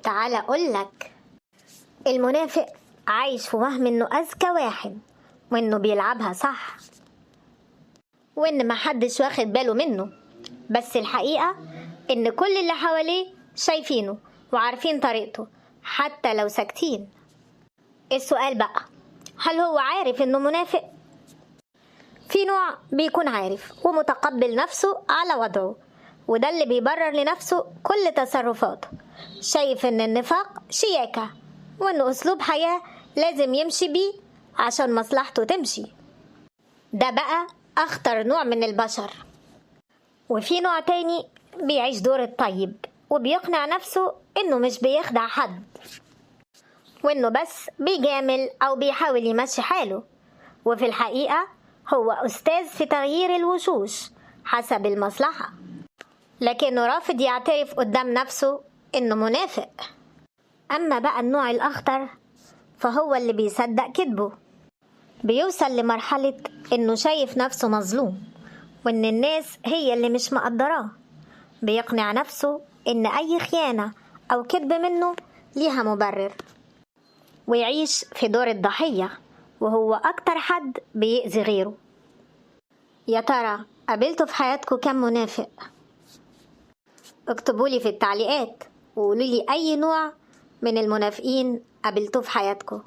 تعال أقولك، المنافق عايش في وهم إنه أذكى واحد، وإنه بيلعبها صح، وإن محدش واخد باله منه. بس الحقيقة إن كل اللي حواليه شايفينه وعارفين طريقته حتى لو ساكتين. السؤال بقى، هل هو عارف إنه منافق؟ في نوع بيكون عارف ومتقبل نفسه على وضعه، وده اللي بيبرر لنفسه كل تصرفاته، شايف إن النفاق شياكة، وإنه أسلوب حياة لازم يمشي بيه عشان مصلحته تمشي. ده بقى أخطر نوع من البشر. وفي نوع تاني بيعيش دور الطيب وبيقنع نفسه إنه مش بيخدع حد، وإنه بس بيجامل أو بيحاول يمشي حاله، وفي الحقيقة هو أستاذ في تغيير الوشوش حسب المصلحة، لكنه رافض يعترف قدام نفسه إنه منافق. أما بقى النوع الأخطر فهو اللي بيصدق كذبه، بيوصل لمرحلة إنه شايف نفسه مظلوم وإن الناس هي اللي مش مقدراه، بيقنع نفسه إن أي خيانة أو كذب منه ليها مبرر، ويعيش في دور الضحية وهو أكتر حد بيأذي غيره. يا ترى قابلتوا في حياتكم كم منافق؟ اكتبولي في التعليقات وقولولي أي نوع من المنافقين قابلتوه في حياتكم.